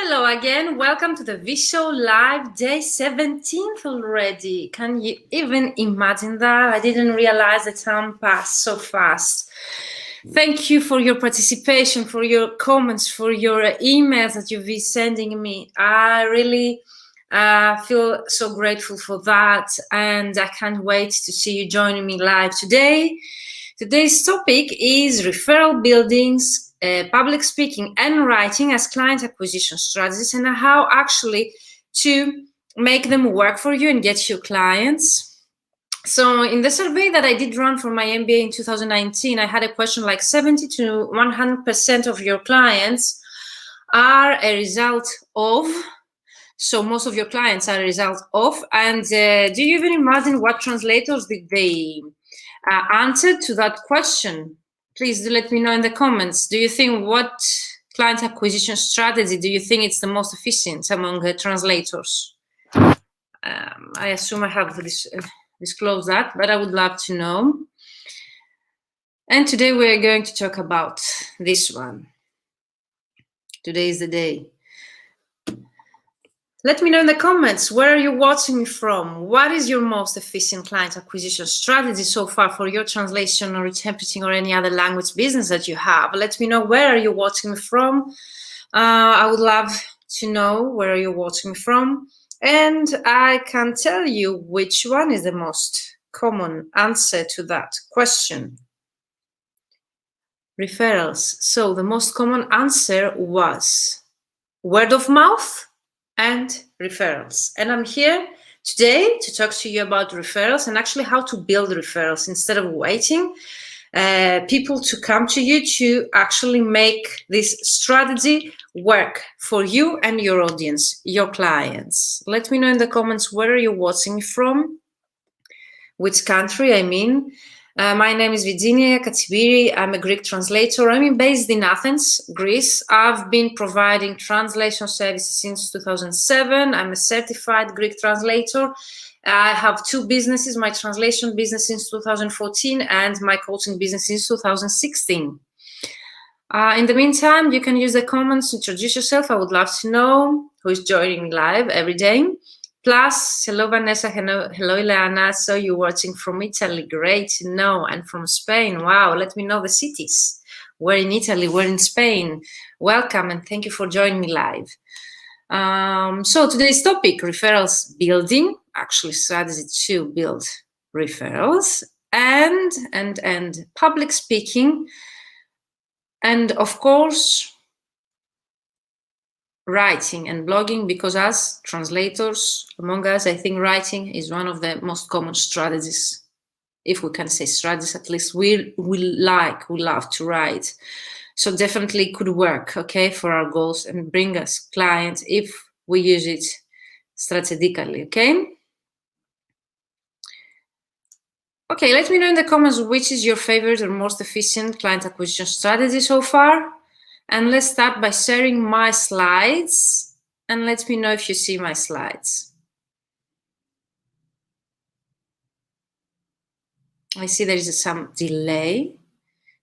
Hello again, welcome to the VShow live day 17th already. Can you even imagine that? I didn't realize the time passed so fast. Thank you for your participation, for your comments, for your emails that you've been sending me. I really feel so grateful for that, and I can't wait to see you joining me live today. Today's topic is referral buildings, public speaking and writing as client acquisition strategies, and how actually to make them work for you and get you clients. So in the survey that I did run for my MBA in 2019, I had a question like 70 to 100% of your clients are a result of. So most of your clients are a result of. And do you even imagine what translators did they answer to that question? Please do let me know in the comments. Do you think what client acquisition strategy do you think it's the most efficient among translators? I assume I have disclosed that, but I would love to know. And today we're going to talk about this one. Today is the day. Let me know in the comments, where are you watching me from? What is your most efficient client acquisition strategy so far for your translation or interpreting or any other language business that you have? Let me know, where are you watching me from? I would love to know where are you watching me from. And I can tell you which one is the most common answer to that question. Referrals. So the most common answer was word of mouth and referrals. And I'm here today to talk to you about referrals and actually how to build referrals instead of waiting people to come to you to actually make this strategy work for you and your audience, your clients. Let me know in the comments, where are you watching from? Which country, I mean. My name is Virginia Katsibiri. I'm a Greek translator. I'm based in Athens, Greece. I've been providing translation services since 2007. I'm a certified Greek translator. I have two businesses, my translation business since 2014 and my coaching business since 2016. In the meantime, you can use the comments to introduce yourself. I would love to know who is joining me live every day. Plus, hello Vanessa, hello Ileana, so you're watching from Italy, great to know, and from Spain, wow, let me know the cities. We're in Italy, we're in Spain, welcome and thank you for joining me live. So today's topic, referrals building, actually strategy to build referrals, and public speaking, and of course, writing and blogging, because as translators among us, I think writing is one of the most common strategies. If we can say strategies, at least we love to write. So definitely could work, okay, for our goals and bring us clients if we use it strategically, okay? Okay, let me know in the comments which is your favorite or most efficient client acquisition strategy so far. And let's start by sharing my slides, and let me know if you see my slides. I see there is some delay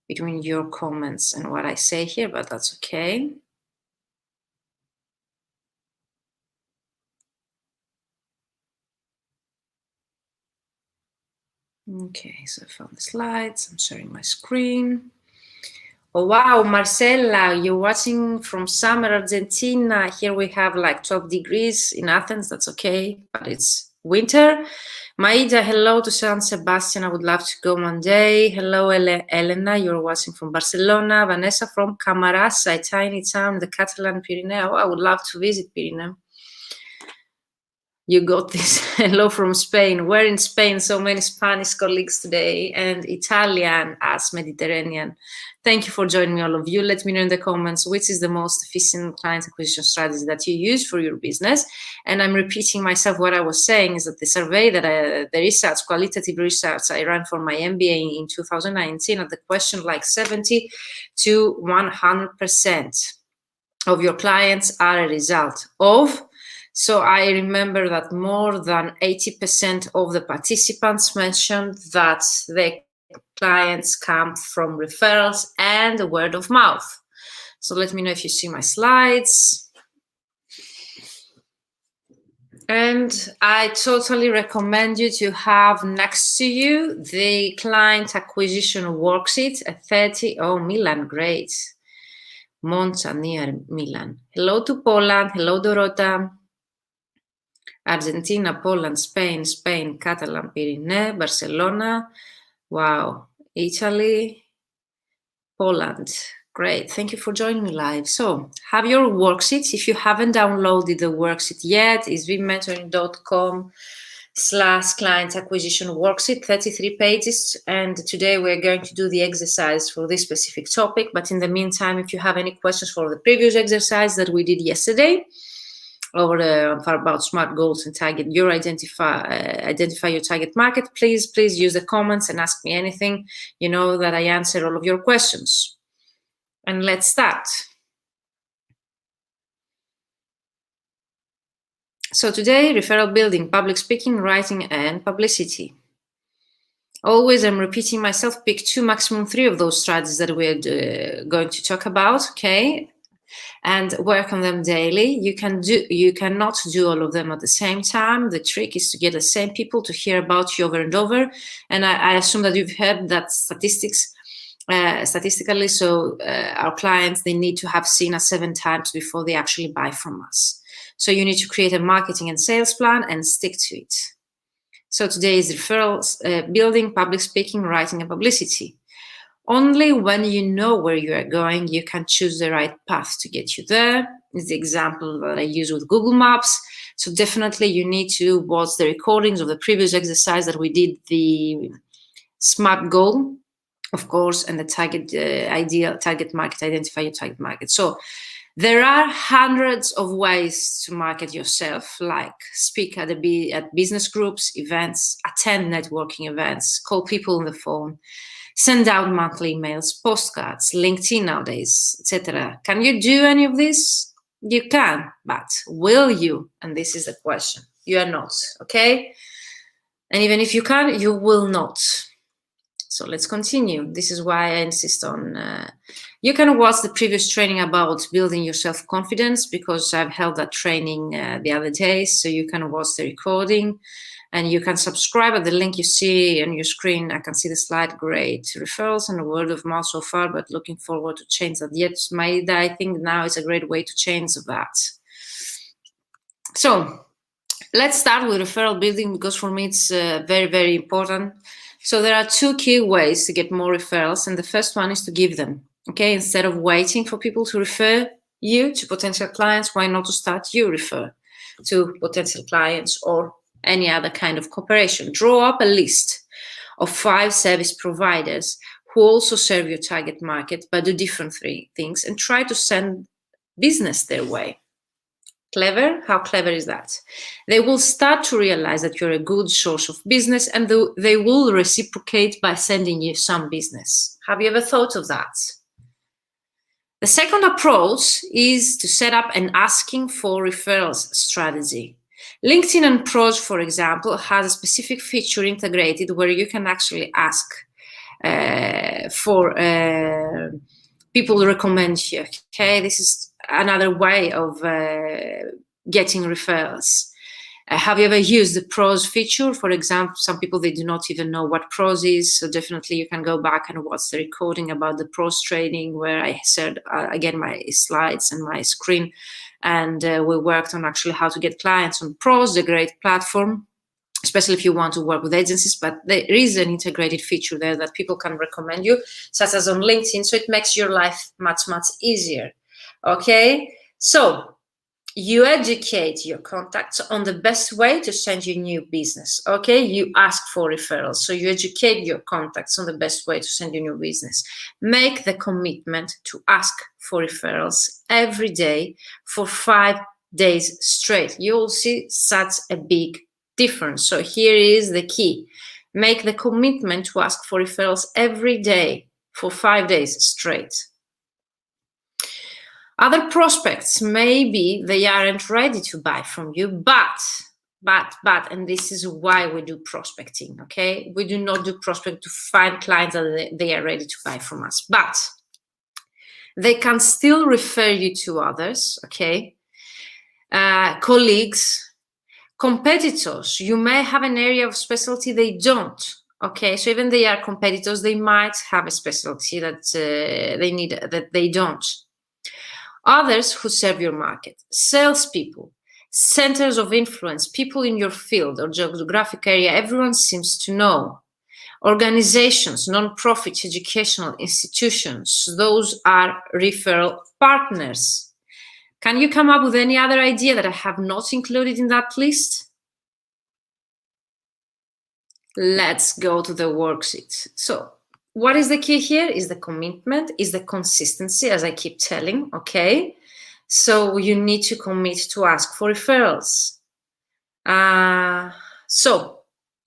between your comments and what I say here, but that's okay. Okay, so I found the slides, I'm sharing my screen. Oh, wow, Marcella, you're watching from summer Argentina. Here we have like 12 degrees in Athens. That's okay, but it's winter. Maida, hello to San Sebastian. I would love to go one day. Hello, Elena. You're watching from Barcelona. Vanessa from Camarasa, a tiny town in the Catalan Pyrenees. Oh, I would love to visit Pyrenees. You got this. Hello from Spain. We're in Spain, so many Spanish colleagues today, and Italian as Mediterranean. Thank you for joining me, all of you. Let me know in the comments which is the most efficient client acquisition strategy that you use for your business. And I'm repeating myself, what I was saying is that the survey that the research, qualitative research I ran for my MBA in 2019, at the question like 70 to 100% of your clients are a result of. So I remember that more than 80% of the participants mentioned that their clients come from referrals and word of mouth. So let me know if you see my slides. And I totally recommend you to have next to you the client acquisition worksheet at 30. Oh, Milan, great. Monza near Milan. Hello to Poland. Hello, Dorota. Argentina, Poland, Spain, Catalan, Pyrenees, Barcelona. Wow. Italy, Poland. Great. Thank you for joining me live. So have your worksheets. If you haven't downloaded the worksheet yet, it's vmentoring.com/client acquisition worksheet, 33 pages. And today we're going to do the exercise for this specific topic. But in the meantime, if you have any questions for the previous exercise that we did yesterday, or about SMART goals and target your identify your target market, please use the comments and ask me anything. You know that I answer all of your questions. And let's start. So today, referral building, public speaking, writing, and publicity. Always, I'm repeating myself, pick 2, maximum 3 of those strategies that we're going to talk about, okay? And work on them daily. You cannot do all of them at the same time. The trick is to get the same people to hear about you over and over. And I assume that you've heard that statistically, so our clients, they need to have seen us 7 times before they actually buy from us. So you need to create a marketing and sales plan and stick to it. So today is referrals, building, public speaking, writing, and publicity. Only when you know where you are going, you can choose the right path to get you there. It's the example that I use with Google Maps. So definitely you need to watch the recordings of the previous exercise that we did, the SMART goal, of course, and the target ideal target market, identify your target market. So there are hundreds of ways to market yourself, like speak at business groups, events, attend networking events, call people on the phone, send out monthly emails, postcards, LinkedIn nowadays, etc. Can you do any of this? You can, but will you? And this is the question. You are not, okay? And even if you can, you will not. So let's continue. This is why I insist on, you can watch the previous training about building your self-confidence, because I've held that training the other day, so you can watch the recording. And you can subscribe at the link you see on your screen. I can see the slide. Great. Referrals and word of mouth so far, but looking forward to change that. Yet, I think now is a great way to change that. So let's start with referral building, because for me it's very, very important. So there are 2 key ways to get more referrals. And the first one is to give them. Okay, instead of waiting for people to refer you to potential clients, why not to start you refer to potential clients or any other kind of cooperation? Draw up a list of 5 service providers who also serve your target market but do different things, and try to send business their way. Clever? How clever is that? They will start to realize that you're a good source of business, and they will reciprocate by sending you some business. Have you ever thought of that? The second approach is to set up an asking for referrals strategy. LinkedIn and Pros, for example, has a specific feature integrated where you can actually ask for people to recommend you. Okay, this is another way of getting referrals. Have you ever used the Pros feature? For example, some people, they do not even know what Pros is, so definitely you can go back and watch the recording about the Pros training, where I shared again my slides and my screen, and we worked on actually how to get clients on Pros, a great platform, especially if you want to work with agencies. But there is an integrated feature there that people can recommend you, such as on LinkedIn, so it makes your life much, much easier. Okay, so you educate your contacts on the best way to send you new business. Okay, you ask for referrals, so you educate your contacts on the best way to send you new business. Make the commitment to ask for referrals every day for 5 days straight. You'll see such a big difference. So here is the key. Make the commitment to ask for referrals every day for 5 days straight. Other prospects, maybe they aren't ready to buy from you, but, and this is why we do prospecting, okay? We do not do prospect to find clients that they are ready to buy from us, but they can still refer you to others, okay? Colleagues, Competitors, you may have an area of specialty they don't. Okay, so even they are competitors, they might have a specialty that they need that they don't. Others who serve your market, salespeople, centers of influence, people in your field or geographic area, everyone seems to know. Organizations, non-profit educational institutions, those are referral partners. Can you come up with any other idea that I have not included in that list? Let's go to the worksheet. So what is the key here? Is the commitment, is the consistency, as I keep telling, okay? So you need to commit to ask for referrals. So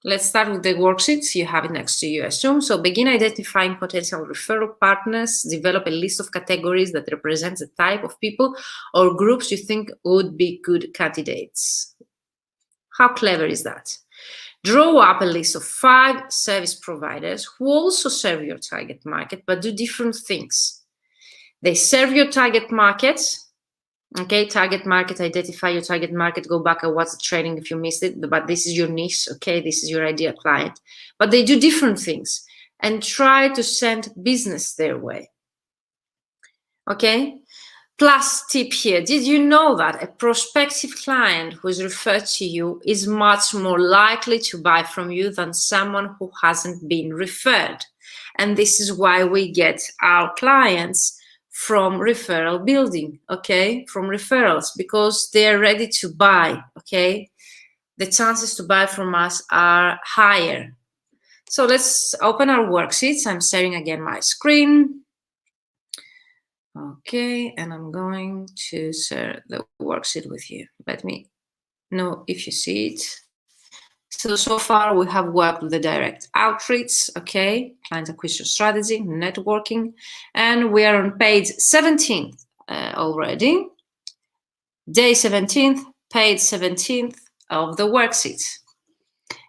let's start with the worksheets. You have it next to you, I assume. So begin identifying potential referral partners. Develop a list of categories that represents the type of people or groups you think would be good candidates. How clever is that? Draw up a list of 5 service providers who also serve your target market, but do different things. They serve your target market. Okay, target market, identify your target market, go back and watch the training if you missed it, but this is your niche, okay, this is your ideal client. But they do different things and try to send business their way. Okay, plus tip here, did you know that a prospective client who is referred to you is much more likely to buy from you than someone who hasn't been referred? And this is why we get our clients from referral building, okay, from referrals, because they're ready to buy, okay? The chances to buy from us are higher. So let's open our worksheets. I'm sharing again my screen. Okay, and I'm going to share the worksheet with you. Let me know if you see it. So far we have worked with the direct outreach, okay, client acquisition strategy, networking, and we are on page 17 already. Day 17th, page 17th of the worksheet.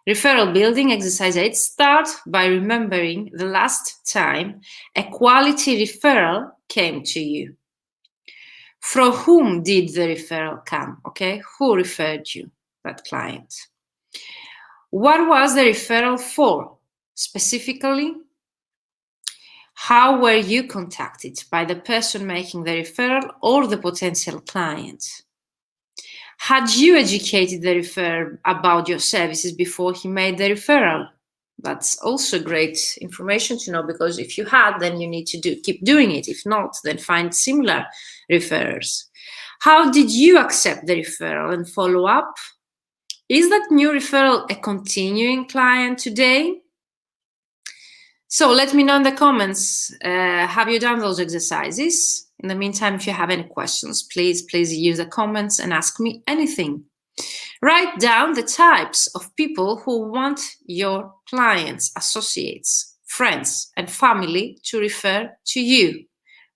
Referral building exercise 8. Start by remembering the last time a quality referral came to you. From whom did the referral come? Okay, who referred you, that client? What was the referral for? Specifically, how were you contacted by the person making the referral or the potential client? Had you educated the referrer about your services before he made the referral? That's also great information to know, because if you had, then you need to keep doing it. If not, then find similar referrers. How did you accept the referral and follow up? Is that new referral a continuing client today? So let me know in the comments, have you done those exercises? In the meantime, if you have any questions, please use the comments and ask me anything. Write down the types of people who want your clients, associates, friends, and family to refer to you.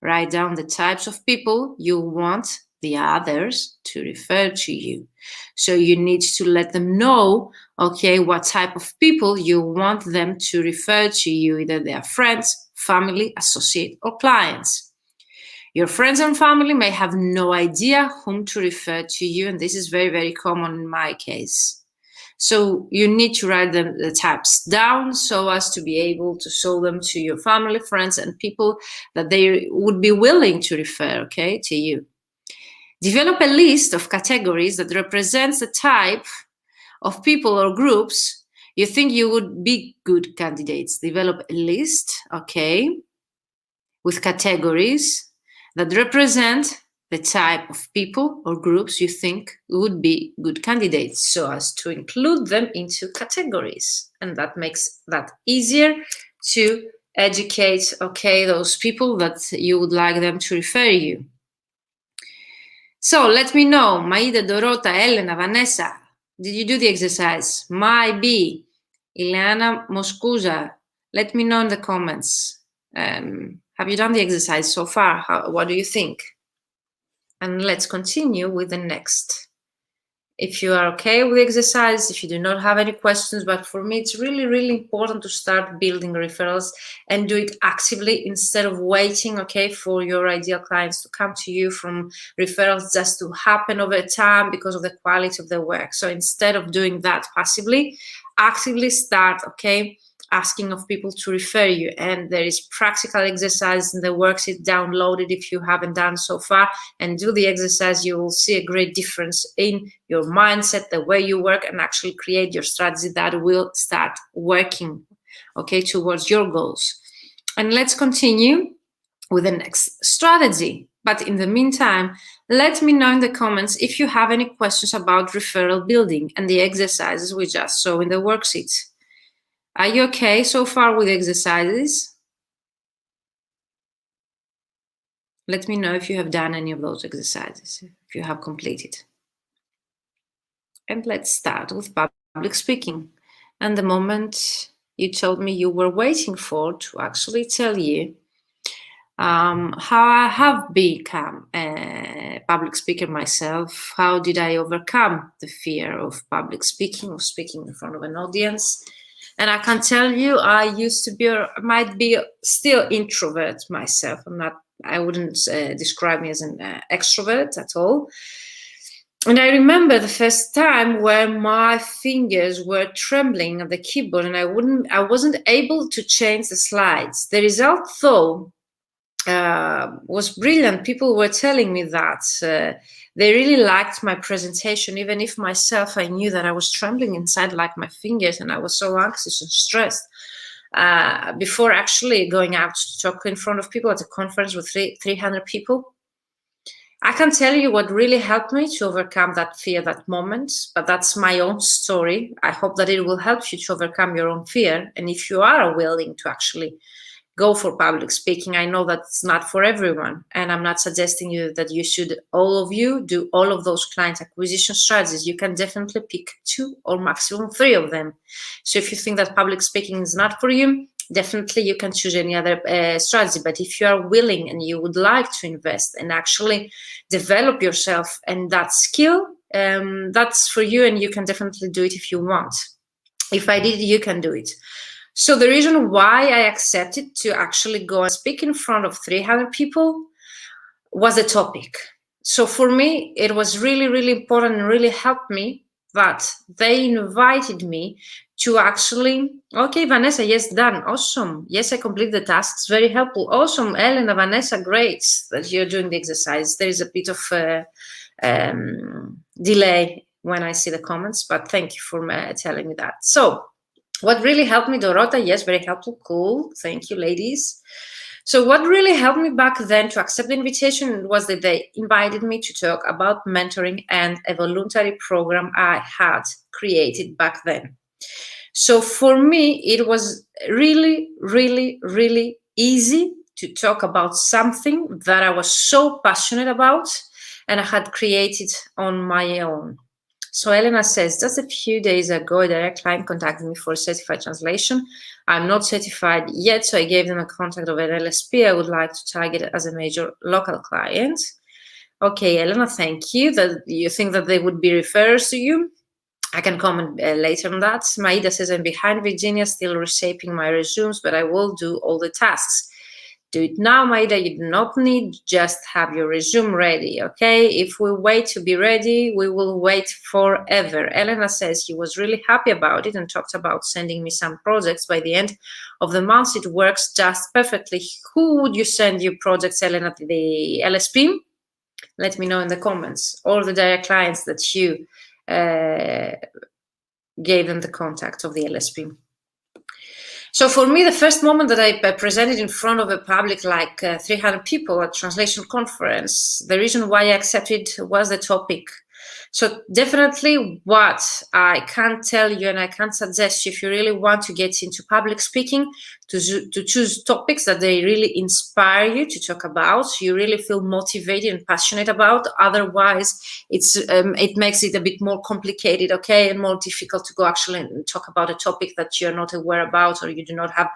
Write down the types of people you want the others to refer to you. So you need to let them know, okay, what type of people you want them to refer to you, either they are friends, family, associate, or clients. Your friends and family may have no idea whom to refer to you, and this is very, very common in my case. So you need to write the types down so as to be able to show them to your family, friends, and people that they would be willing to refer, okay, to you. Develop a list of categories that represents the type of people or groups you think you would be good candidates. Develop a list, okay, with categories that represent the type of people or groups you think would be good candidates, so as to include them into categories. And that makes that easier to educate, okay, those people that you would like them to refer you. So let me know, Maida, Dorota, Elena, Vanessa, did you do the exercise? My B, Ileana Moscusa, let me know in the comments. Have you done the exercise so far? What do you think? And let's continue with the next if you are okay with the exercise, if you do not have any questions. But for me, it's really, really important to start building referrals and do it actively instead of waiting, okay, for your ideal clients to come to you from referrals just to happen over time because of the quality of the work. So instead of doing that passively, actively start, okay, asking of people to refer you. And there is practical exercise in the worksheet, downloaded if you haven't done so far, and do the exercise. You will see a great difference in your mindset, the way you work, and actually create your strategy that will start working, okay, towards your goals. And let's continue with the next strategy. But in the meantime, let me know in the comments if you have any questions about referral building and the exercises we just saw in the worksheets. Are you okay so far with exercises? Let me know if you have done any of those exercises, if you have completed. And let's start with public speaking. And the moment you told me you were waiting for to actually tell you how I have become a public speaker myself. How did I overcome the fear of public speaking, of speaking in front of an audience? And I can tell you, I used to be, or might be still introvert myself. I wouldn't describe me as an extrovert at all. And I remember the first time where my fingers were trembling on the keyboard and I wasn't able to change the slides. The result, though, was brilliant. People were telling me that they really liked my presentation, even if myself, I knew that I was trembling inside like my fingers and I was so anxious and stressed before actually going out to talk in front of people at a conference with 300 people. I can tell you what really helped me to overcome that fear, that moment, but that's my own story. I hope that it will help you to overcome your own fear. And if you are willing to actually go for public speaking, I know that it's not for everyone, and I'm not suggesting you that you should, all of you, do all of those client acquisition strategies. You can definitely pick 2 or maximum 3 of them. So if you think that public speaking is not for you, definitely you can choose any other strategy. But if you are willing and you would like to invest and actually develop yourself and that skill, that's for you, and you can definitely do it if you want. If I did, you can do it. So the reason why I accepted to actually go and speak in front of 300 people was the topic. So for me, it was really, really important and really helped me that they invited me to actually, okay, Vanessa, yes, done, awesome. Yes, I complete the tasks, very helpful, awesome. Elena, Vanessa, great that you're doing the exercise. There is a bit of delay when I see the comments, but thank you for telling me that. So what really helped me, Dorota, yes, very helpful, cool, thank you, ladies. So what really helped me back then to accept the invitation was that they invited me to talk about mentoring and a voluntary program I had created back then. So for me, it was really, really, really easy to talk about something that I was so passionate about and I had created on my own. So Elena says, just a few days ago, a direct client contacted me for a certified translation. I'm not certified yet, so I gave them a contact of an LSP I would like to target as a major local client. Okay, Elena, thank you. That you think that they would be referrers to you. I can comment later on that. Maida says, I'm behind Virginia, still reshaping my resumes, but I will do all the tasks. Do it now, Maida. You do not need, just have your resume ready, okay? If we wait to be ready, we will wait forever. Elena says she was really happy about it and talked about sending me some projects by the end of the month. It works just perfectly. Who would you send your projects, Elena? The LSP? Let me know in the comments. Or the direct clients that you gave them the contact of the LSP. So for me, the first moment that I presented in front of a public like 300 people at translation conference, the reason why I accepted was the topic. So definitely what I can tell you and I can suggest you, if you really want to get into public speaking, to choose topics that they really inspire you to talk about, so you really feel motivated and passionate about. Otherwise, it makes it a bit more complicated, okay, and more difficult to go actually and talk about a topic that you're not aware about, or you do not have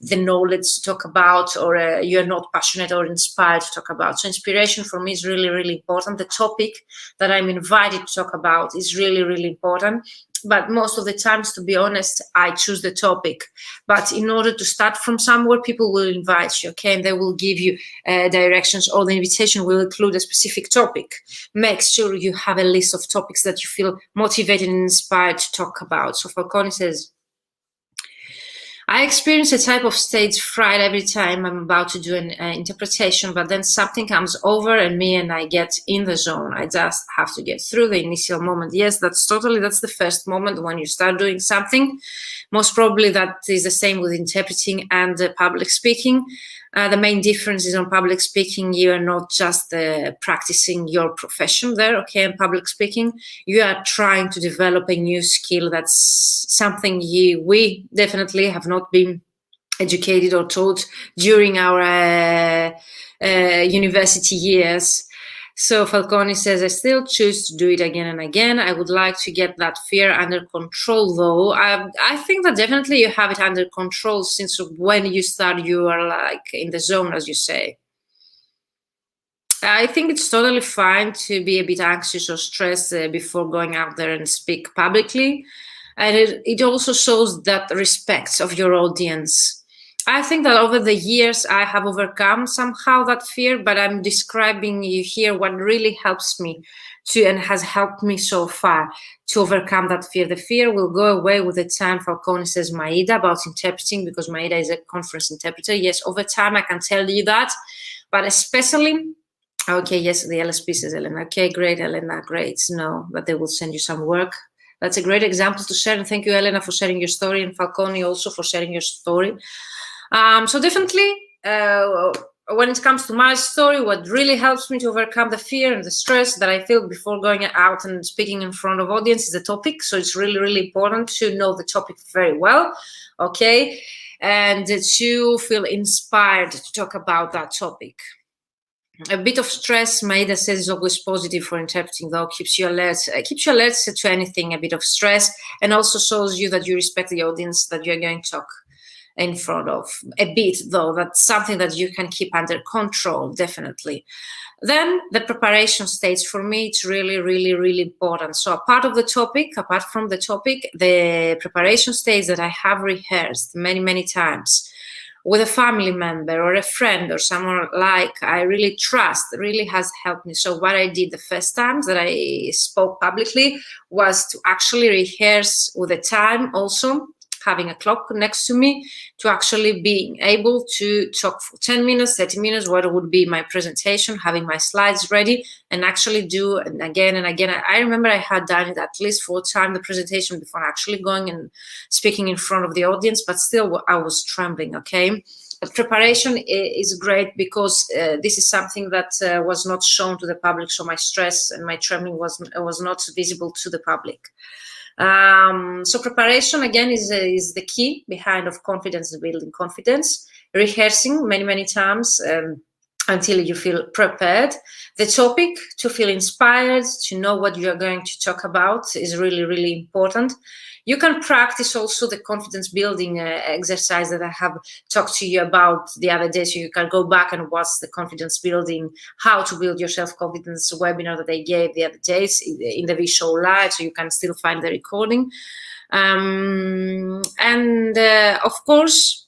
the knowledge to talk about, or you're not passionate or inspired to talk about. So inspiration for me is really, really important. The topic that I'm invited to talk about is really, really important. But most of the times, to be honest, I choose the topic. But in order to start from somewhere, people will invite you, okay, and they will give you directions, or the invitation will include a specific topic. Make sure you have a list of topics that you feel motivated and inspired to talk about. So Falcone says, I experience a type of stage fright every time I'm about to do an interpretation, but then something comes over and me and I get in the zone. I just have to get through the initial moment. Yes, that's the first moment when you start doing something. Most probably that is the same with interpreting and public speaking. The main difference is on public speaking, you are not just practicing your profession there, okay, in public speaking. You are trying to develop a new skill. That's something we definitely have not been educated or taught during our university years. So Falcone says, I still choose to do it again and again. I would like to get that fear under control, though. I think that definitely you have it under control, since when you start, you are like in the zone, as you say. I think it's totally fine to be a bit anxious or stressed before going out there and speak publicly. And it also shows that respect of your audience. I think that over the years, I have overcome somehow that fear, but I'm describing you here what really helps me to, and has helped me so far to overcome that fear. The fear will go away with the time. Falcone says, Maida, about interpreting, because Maida is a conference interpreter. Yes, over time, I can tell you that, but especially, okay, yes, the LSP says, Elena. Okay, great, Elena, great. No, but they will send you some work. That's a great example to share. And thank you, Elena, for sharing your story, and Falcone also for sharing your story. So definitely, when it comes to my story, what really helps me to overcome the fear and the stress that I feel before going out and speaking in front of audience is the topic. So it's really, really important to know the topic very well, okay, and to feel inspired to talk about that topic. A bit of stress, Maida says, is always positive for interpreting, though. Keeps you alert to anything, a bit of stress, and also shows you that you respect the audience that you're going to talk in front of. A bit, though, that's something that you can keep under control, definitely. Then the preparation stage, for me, it's really, really, really important. So apart from the topic, the preparation stage that I have rehearsed many, many times with a family member or a friend or someone like I really trust, really has helped me. So what I did the first times that I spoke publicly was to actually rehearse with the time, also having a clock next to me, to actually being able to talk for 10 minutes, 30 minutes, what would be my presentation, having my slides ready, and actually do it again and again. I remember I had done it at least 4 times, the presentation, before actually going and speaking in front of the audience, but still I was trembling, okay? But preparation is great, because this is something that was not shown to the public, so my stress and my trembling was not visible to the public. So preparation, again, is the key behind of confidence and building confidence. Rehearsing many, many times until you feel prepared. The topic, to feel inspired, to know what you are going to talk about, is really, really important. You can practice also the confidence building exercise that I have talked to you about the other day. So you can go back and watch the confidence building, how to build your self-confidence webinar that I gave the other days in the VShow live. So you can still find the recording. Of course,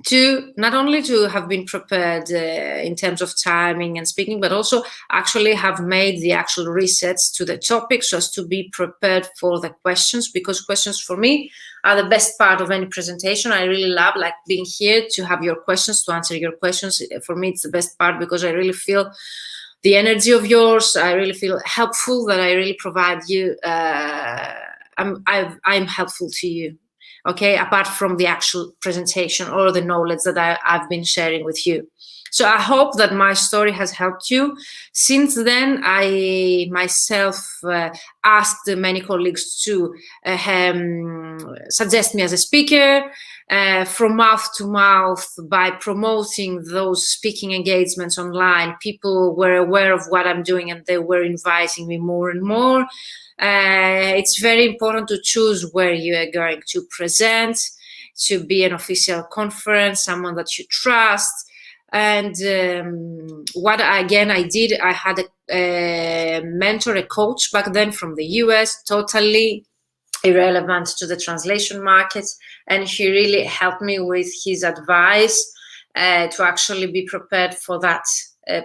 to not only to have been prepared in terms of timing and speaking, but also actually have made the actual resets to the topic, so as to be prepared for the questions, because questions for me are the best part of any presentation. I really love like being here to have your questions, to answer your questions. For me, it's the best part, because I really feel the energy of yours. I really feel helpful, that I really provide you. I'm helpful to you. Okay, apart from the actual presentation or the knowledge that I've been sharing with you. So I hope that my story has helped you. Since then, I myself asked many colleagues to suggest me as a speaker. From mouth to mouth, by promoting those speaking engagements online, people were aware of what I'm doing and they were inviting me more and more. It's very important to choose where you are going to present, to be an official conference, someone that you trust. And what I did, I had a mentor, a coach back then from the US, totally irrelevant to the translation market, and he really helped me with his advice to actually be prepared for that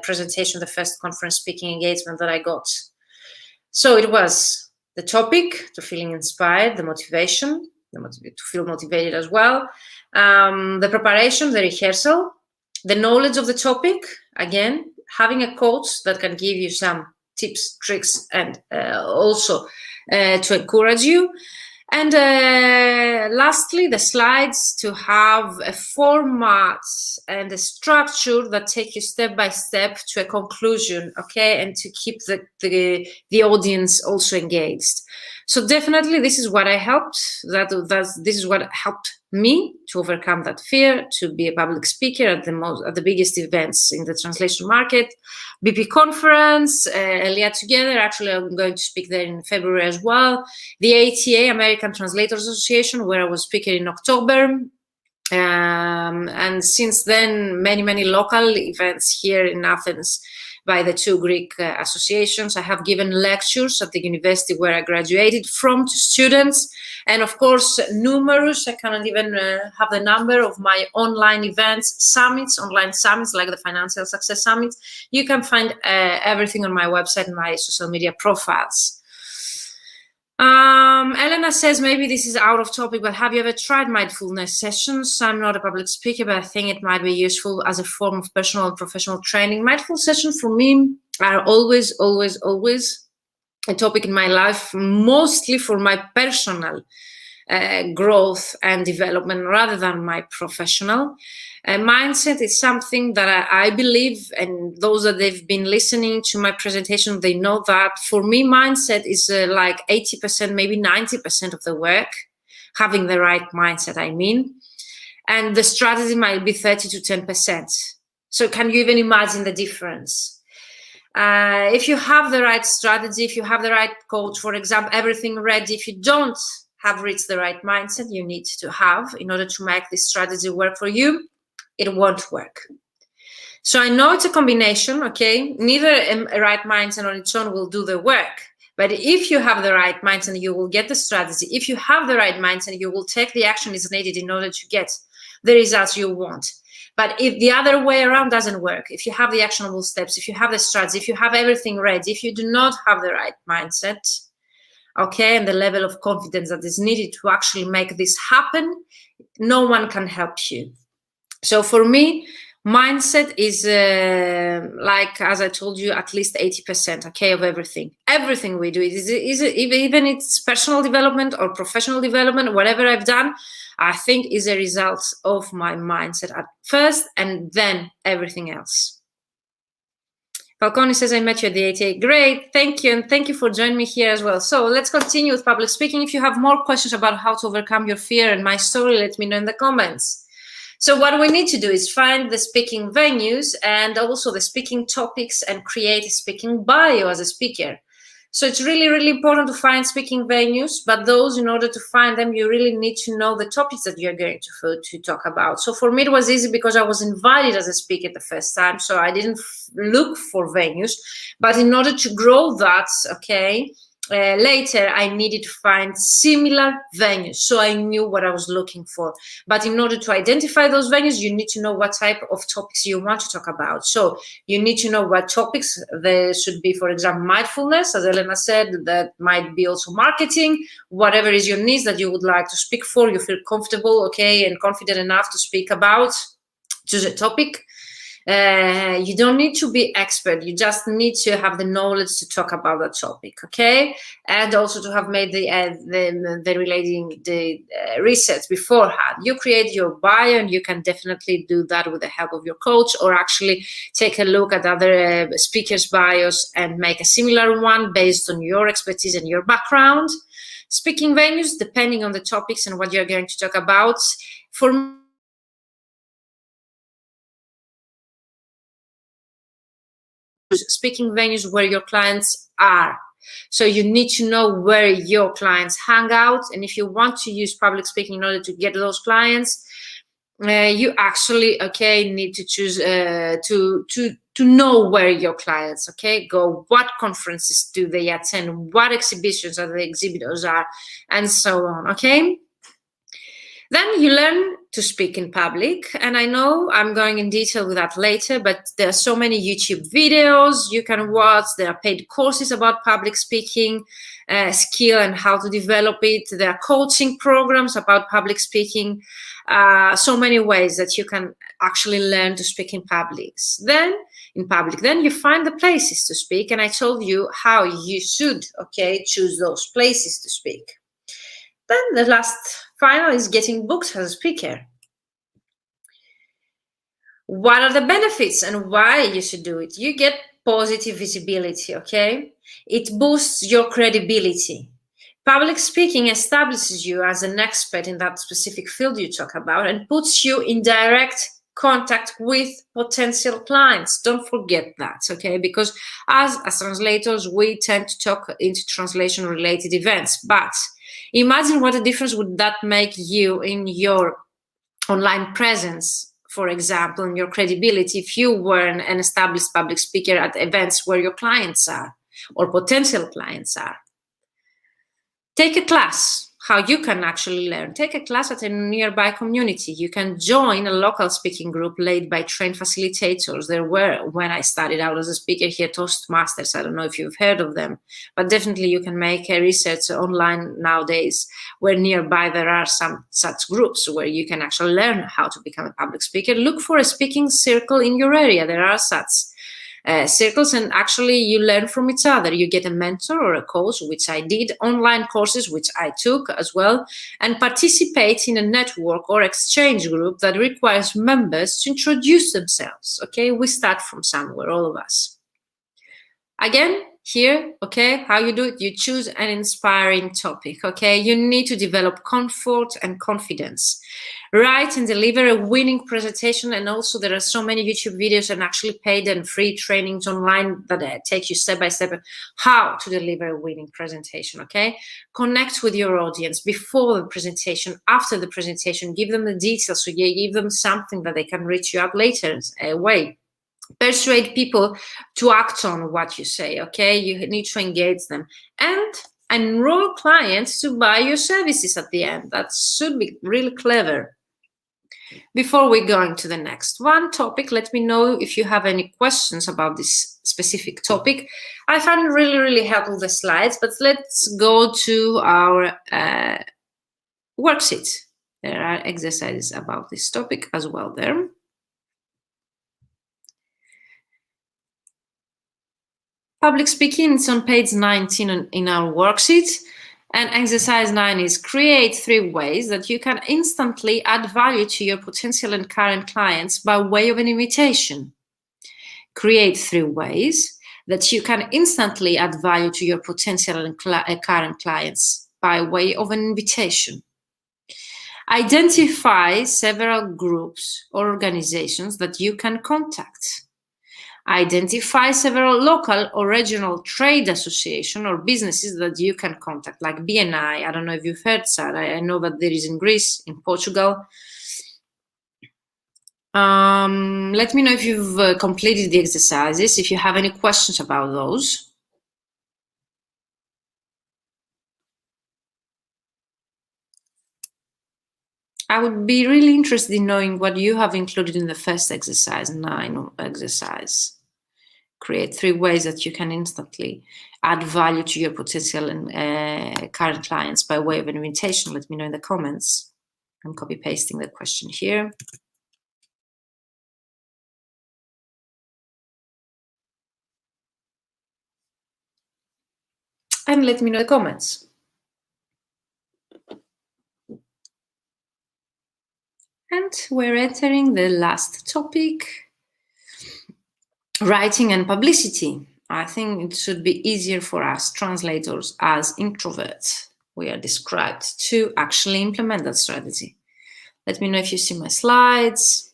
presentation, the first conference speaking engagement that I got. So it was the topic, to feeling inspired, the motivation, to feel motivated as well, the preparation, the rehearsal, the knowledge of the topic, again, having a coach that can give you some tips, tricks, and also to encourage you. And lastly, the slides, to have a format and a structure that take you step by step to a conclusion, okay, and to keep the audience also engaged. So definitely, this is what I helped. This is what helped me to overcome that fear, to be a public speaker at the biggest events in the translation market. BP conference, Elia Together. Actually, I'm going to speak there in February as well. The ATA, American Translators Association, where I was speaking in October. And since then, many local events here in Athens by the two Greek associations. I have given lectures at the university where I graduated from to students. And of course, numerous, I cannot even have the number of my online events, summits, online summits like the Financial Success Summit. You can find everything on my website and my social media profiles. Elena says, maybe this is out of topic, but have you ever tried mindfulness sessions? I'm not a public speaker, but I think it might be useful as a form of personal and professional training. Mindful sessions for me are always a topic in my life, mostly for my personal growth and development rather than my professional. Mindset is something that I believe, and those that they've been listening to my presentation, they know that for me, mindset is like 80%, maybe 90% of the work, having the right mindset, I mean, and the strategy might be 30 to 10%. So can you even imagine the difference? If you have the right strategy, if you have the right coach, for example, everything ready, if you don't have reached the right mindset you need to have in order to make this strategy work for you, it won't work. So I know it's a combination, okay? Neither a right mindset on its own will do the work. But if you have the right mindset, you will get the strategy. If you have the right mindset, you will take the action is needed in order to get the results you want. But if the other way around doesn't work, if you have the actionable steps, if you have the strategy, if you have everything ready, if you do not have the right mindset, okay, and the level of confidence that is needed to actually make this happen, no one can help you. So for me, mindset is like, as I told you, at least 80%, okay, of everything. Everything we do, even it's personal development or professional development, whatever I've done, I think is a result of my mindset at first and then everything else. Falcone says, I met you at the ATA. Great, thank you. And thank you for joining me here as well. So let's continue with public speaking. If you have more questions about how to overcome your fear and my story, let me know in the comments. So what we need to do is find the speaking venues and also the speaking topics and create a speaking bio as a speaker. So it's really important to find speaking venues, but those, in order to find them, you really need to know the topics that you're going to talk about. So for me, it was easy because I was invited as a speaker the first time, so I didn't look for venues. But in order to grow that, okay, later I needed to find similar venues, so I knew what I was looking for. But in order to identify those venues, you need to know what type of topics you want to talk about. So you need to know what topics there should be. For example, mindfulness, as Elena said, that might be also marketing, whatever is your niche that you would like to speak for, you feel comfortable, okay, and confident enough to speak about, choose a topic. You don't need to be expert. You just need to have the knowledge to talk about the topic, okay? And also to have made the relating research beforehand. You create your bio, and you can definitely do that with the help of your coach, or actually take a look at other speakers' bios and make a similar one based on your expertise and your background. Speaking venues, depending on the topics and what you're going to talk about. For speaking venues where your clients are. So you need to know where your clients hang out. And if you want to use public speaking in order to get those clients, you actually, okay, need to choose to know where your clients, okay, go, what conferences do they attend, what exhibitions are the exhibitors are, and so on, okay? Then you learn to speak in public. And I know I'm going in detail with that later, but there are so many YouTube videos you can watch. There are paid courses about public speaking skill and how to develop it. There are coaching programs about public speaking. So many ways that you can actually learn to speak in public. Then you find the places to speak. And I told you how you should, okay, choose those places to speak. Then the last final is getting booked as a speaker. What are the benefits and why you should do it? You get positive visibility, okay? It boosts your credibility. Public speaking establishes you as an expert in that specific field you talk about and puts you in direct contact with potential clients. Don't forget that, okay? Because as translators, we tend to talk into translation-related events, but imagine what a difference would that make you in your online presence, for example, in your credibility, if you were an established public speaker at events where your clients are or potential clients are. Take a class, how you can actually learn. Take a class at a nearby community. You can join a local speaking group led by trained facilitators. There were, when I started out as a speaker here, Toastmasters. I don't know if you've heard of them, but definitely you can make a research online nowadays where nearby there are some such groups where you can actually learn how to become a public speaker. Look for a speaking circle in your area. There are such circles, and actually you learn from each other. You get a mentor or a coach, which I did, online courses, which I took as well, and participate in a network or exchange group that requires members to introduce themselves. Okay, we start from somewhere, all of us. Again, here, okay, how you do it, you choose an inspiring topic, okay? You need to develop comfort and confidence. Write and deliver a winning presentation, and also there are so many YouTube videos and actually paid and free trainings online that take you step by step how to deliver a winning presentation, okay? Connect with your audience before the presentation, after the presentation, give them the details, so you give them something that they can reach you out later away. Persuade people to act on what you say, okay? You need to engage them. And enroll clients to buy your services at the end. That should be really clever. Before we go into the next one topic, let me know if you have any questions about this specific topic. I found it really, really helpful, the slides, but let's go to our worksheet. There are exercises about this topic as well there. Public speaking is on page 19 in our worksheet. And exercise 9 is create 3 ways that you can instantly add value to your potential and current clients by way of an invitation. Create 3 ways that you can instantly add value to your potential and current clients by way of an invitation. Identify several groups or organizations that you can contact. Identify several local or regional trade associations or businesses that you can contact, like BNI. I don't know if you've heard, Sarah. I know that there is in Greece, in Portugal. Let me know if you've completed the exercises, if you have any questions about those. I would be really interested in knowing what you have included in the first exercise, 9 exercise. Create 3 ways that you can instantly add value to your potential and current clients by way of an invitation. Let me know in the comments. I'm copy pasting the question here. and let me know in the comments. And we're entering the last topic, writing and publicity. I think it should be easier for us translators as introverts. We are described to actually implement that strategy. Let me know if you see my slides.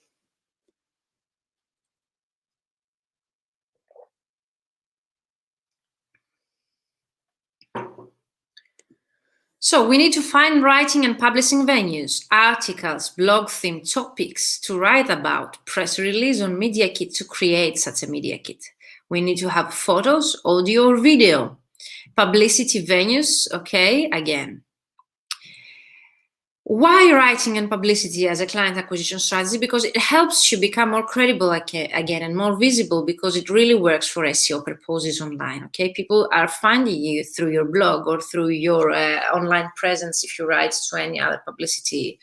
So we need to find writing and publishing venues, articles, blog theme topics to write about, press release on Media Kit to create such a Media Kit. We need to have photos, audio or video, publicity venues, okay, again. Why writing and publicity as a client acquisition strategy? Because it helps you become more credible again and more visible, because it really works for SEO purposes online, okay? People are finding you through your blog or through your online presence if you write to any other publicity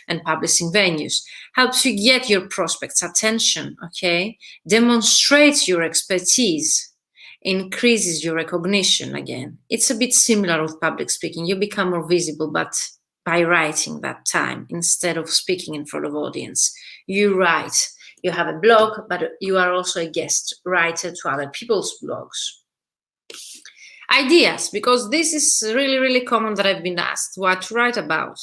and publishing venues. Helps you get your prospects' attention, okay? Demonstrates your expertise, increases your recognition again. It's a bit similar with public speaking. You become more visible, but by writing that time instead of speaking in front of audience. You write, you have a blog, but you are also a guest writer to other people's blogs. Ideas, because this is really, really common that I've been asked what to write about.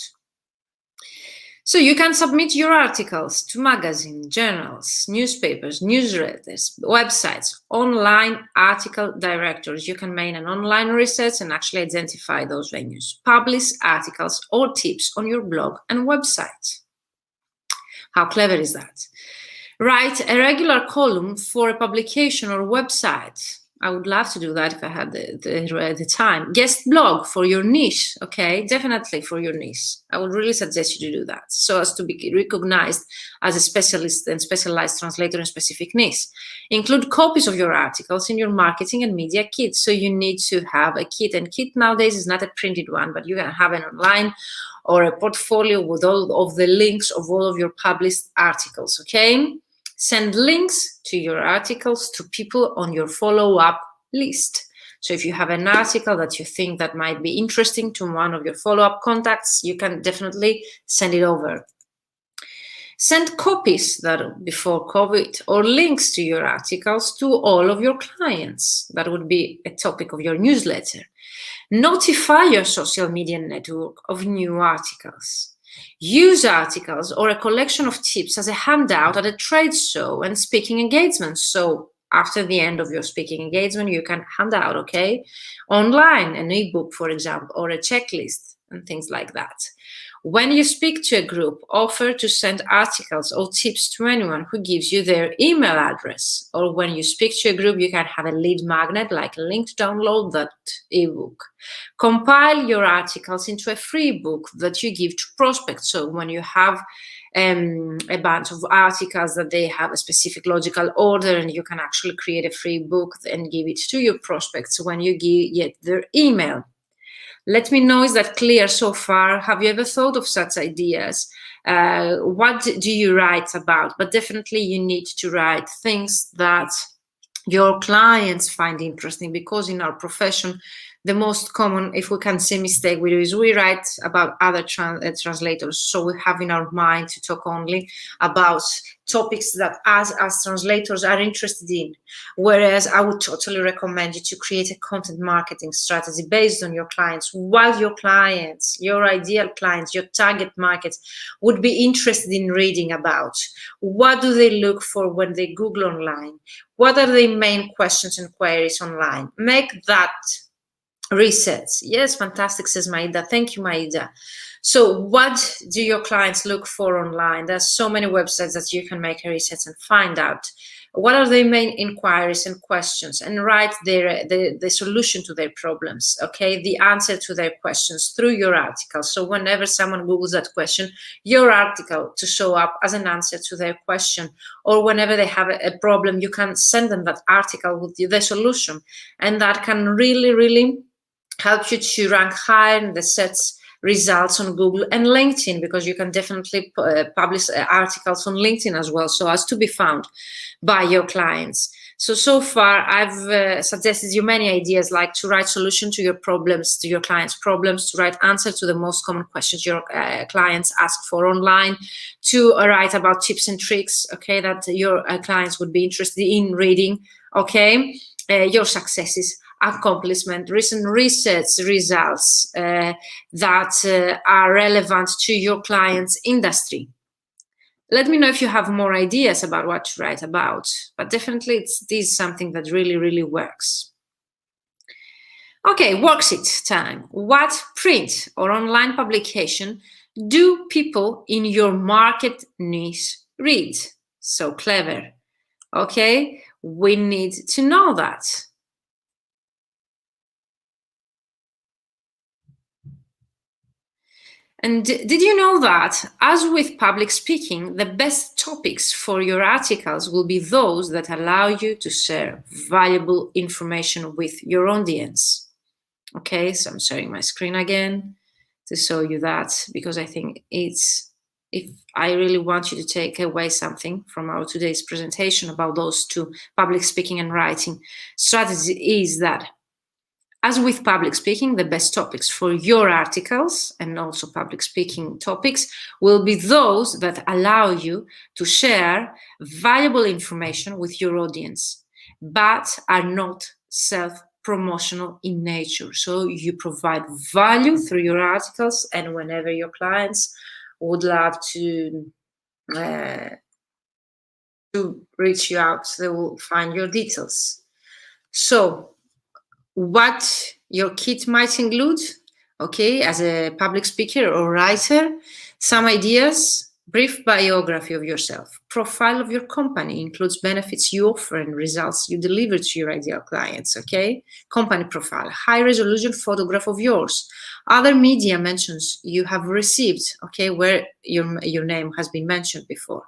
So you can submit your articles to magazines, journals, newspapers, newsletters, websites, online article directories. You can make an online research and actually identify those venues. Publish articles or tips on your blog and website. How clever is that? Write a regular column for a publication or website. I would love to do that if I had the time. Guest blog for your niche, okay? Definitely for your niche. I would really suggest you to do that so as to be recognized as a specialist and specialized translator in specific niche. Include copies of your articles in your marketing and media kit. So you need to have a kit, and kit nowadays is not a printed one, but you can have an online or a portfolio with all of the links of all of your published articles, okay? Send links to your articles to people on your follow-up list. So if you have an article that you think that might be interesting to one of your follow-up contacts, you can definitely send it over. Send copies that before COVID or links to your articles to all of your clients. That would be a topic of your newsletter. Notify your social media network of new articles. Use articles or a collection of tips as a handout at a trade show and speaking engagements. So after the end of your speaking engagement, you can hand out, okay, online, an ebook, for example, or a checklist and things like that. When you speak to a group, offer to send articles or tips to anyone who gives you their email address. Or when you speak to a group, you can have a lead magnet, like a link to download that ebook. Compile your articles into a free book that you give to prospects. So when you have a bunch of articles that they have a specific logical order, and you can actually create a free book and give it to your prospects when you get their email. Let me know, is that clear so far? Have you ever thought of such ideas? What do you write about? But definitely you need to write things that your clients find interesting, because in our profession, the most common, if we can say mistake we do, is we write about other translators. So we have in our mind to talk only about topics that as translators are interested in. Whereas I would totally recommend you to create a content marketing strategy based on your clients, what your clients, your ideal clients, your target markets would be interested in reading about. What do they look for when they Google online? What are the main questions and queries online? Make that research. Yes, fantastic, says Maida. Thank you, Maida. So what do your clients look for online? There's so many websites that you can make a research and find out what are their main inquiries and questions, and write the solution to their problems, okay? The answer to their questions through your article. So whenever someone Googles that question, your article to show up as an answer to their question. Or whenever they have a problem, you can send them that article with the solution. And that can really, really help you to rank higher in the search results on Google and LinkedIn, because you can definitely publish articles on LinkedIn as well, so as to be found by your clients. So far, I've suggested you many ideas, like to write solution to your problems, to your clients' problems, to write answer to the most common questions your clients ask for online, to write about tips and tricks, okay, that your clients would be interested in reading, okay, your successes, accomplishment, recent research results that are relevant to your client's industry. Let me know if you have more ideas about what to write about, but definitely this is something that really, really works. Okay, worksheet time. What print or online publication do people in your market niche read? So clever. Okay, we need to know that. And did you know that, as with public speaking, the best topics for your articles will be those that allow you to share valuable information with your audience? Okay, so I'm sharing my screen again to show you that, because I think if I really want you to take away something from our today's presentation about those two, public speaking and writing strategy, is that, as with public speaking, the best topics for your articles and also public speaking topics will be those that allow you to share valuable information with your audience, but are not self-promotional in nature. So you provide value through your articles, and whenever your clients would love to reach you out, they will find your details. So what your kit might include, okay, as a public speaker or writer: some ideas, brief biography of yourself, profile of your company, includes benefits you offer and results you deliver to your ideal clients, okay, company profile, high resolution photograph of yours, other media mentions you have received, okay, where your name has been mentioned before,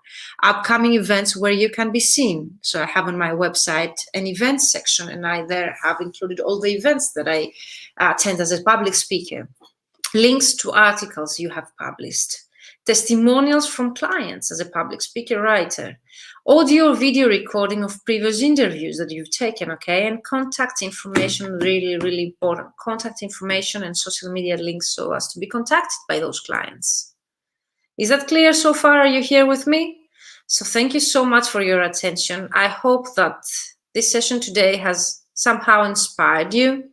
upcoming events where you can be seen. So I have on my website an events section, and I there have included all the events that I attend as a public speaker, links to articles you have published, testimonials from clients as a public speaker writer, audio or video recording of previous interviews that you've taken, okay, and contact information, really, really important, contact information and social media links so as to be contacted by those clients. Is that clear so far? Are you here with me? So thank you so much for your attention. I hope that this session today has somehow inspired you.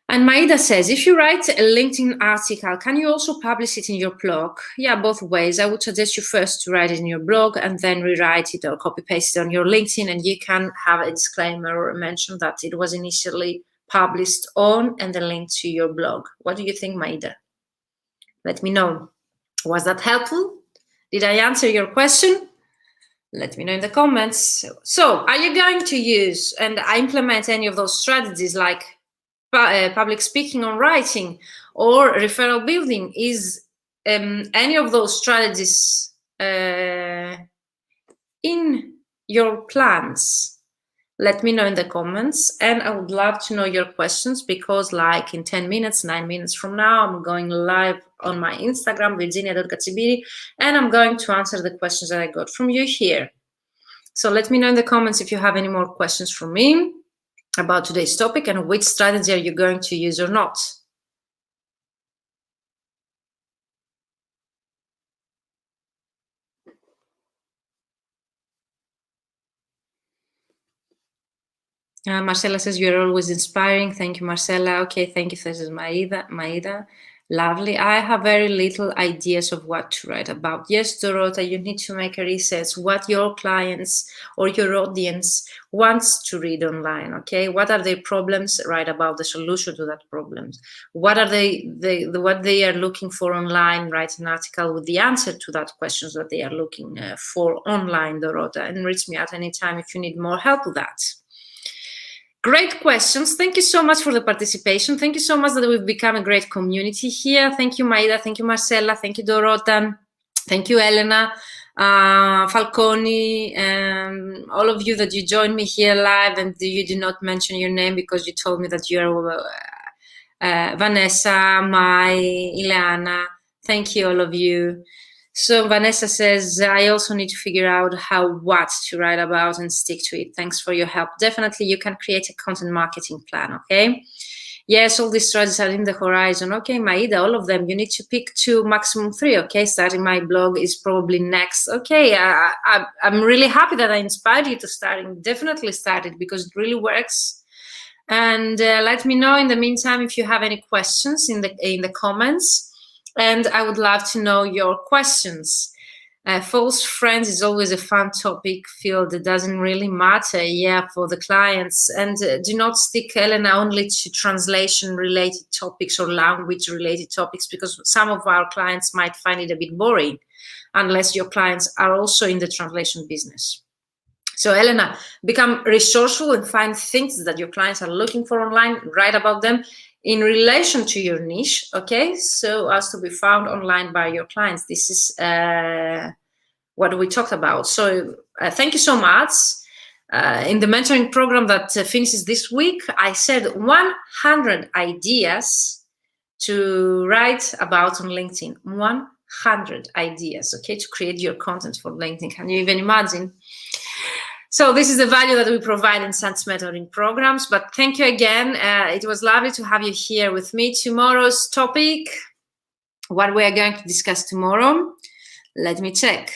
And Maida says, if you write a LinkedIn article, can you also publish it in your blog? Yeah, both ways. I would suggest you first to write it in your blog and then rewrite it or copy paste it on your LinkedIn, and you can have a disclaimer or mention that it was initially published on and the link to your blog. What do you think, Maida? Let me know. Was that helpful? Did I answer your question? Let me know in the comments. So, are you going to use and implement any of those strategies, like public speaking or writing or referral building? Is any of those strategies in your plans? Let me know in the comments, and I would love to know your questions, because like in 10 minutes, 9 minutes from now, I'm going live on my Instagram, Virginia.Gatsibiri, and I'm going to answer the questions that I got from you here. So let me know in the comments if you have any more questions from me about today's topic and which strategy are you going to use or not. Marcella says, you're always inspiring. Thank you, Marcella. Okay, thank you. This is Maida. Lovely. I have very little ideas of what to write about. Yes, Dorota, you need to make a research what your clients or your audience wants to read online, okay? What are their problems? Write about the solution to that problem. What are what they are looking for online? Write an article with the answer to that questions that they are looking for online, Dorota, and reach me at any time if you need more help with that. Great questions. Thank you so much for the participation. Thank you so much that we've become a great community here. Thank you, Maida. Thank you, Marcella. Thank you, Dorota. Thank you, Elena, Falconi, all of you that you joined me here live and you did not mention your name because you told me that you're Vanessa, Mai, Ileana. Thank you, all of you. So Vanessa says, I also need to figure out what to write about and stick to it. Thanks for your help. Definitely you can create a content marketing plan, okay? Yes, all these strategies are in the horizon. Okay, Maida, all of them. You need to pick 2, maximum 3, okay? Starting my blog is probably next. Okay, I'm really happy that I inspired you to start. Definitely start it because it really works. And let me know in the meantime if you have any questions in the comments. And I would love to know your questions. False friends is always a fun topic field. It doesn't really matter, for the clients. And do not stick, Elena, only to translation-related topics or language-related topics, because some of our clients might find it a bit boring, unless your clients are also in the translation business. So, Elena, become resourceful and find things that your clients are looking for online, write about them in relation to your niche, okay? So as to be found online by your clients. This is what we talked about. So thank you so much. In the mentoring program that finishes this week, I said 100 ideas to write about on LinkedIn. 100 ideas, okay, to create your content for LinkedIn. Can you even imagine? So this is the value that we provide in Sans mentoring programs. But thank you again. It was lovely to have you here with me. Tomorrow's topic, what we are going to discuss tomorrow, let me check.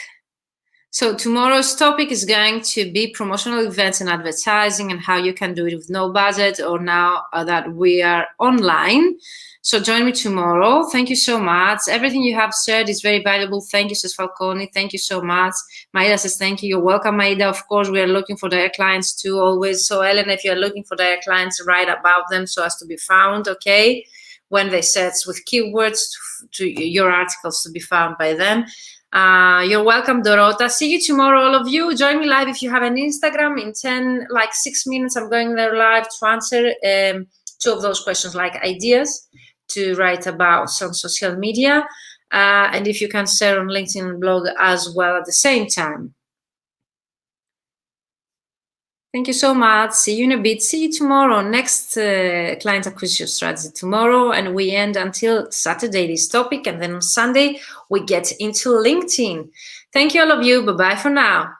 So tomorrow's topic is going to be promotional events and advertising and how you can do it with no budget, or now that we are online. So join me tomorrow. Thank you so much. Everything you have shared is very valuable. Thank you, says Falcone. Thank you so much. Maida says, thank you. You're welcome, Maida. Of course, we are looking for direct clients too, always. So Ellen, if you're looking for direct clients, write about them so as to be found, okay? When they search with keywords to your articles to be found by them. You're welcome, Dorota. See you tomorrow, all of you. Join me live if you have an Instagram. In 6 minutes, I'm going there live to answer 2 of those questions, like ideas to write about on social media, and if you can share on LinkedIn and blog as well at the same time. Thank you so much. See you in a bit. See you tomorrow. Next client acquisition strategy tomorrow, and we end until Saturday this topic, and then on Sunday we get into LinkedIn. Thank you, all of you. Bye-bye for now.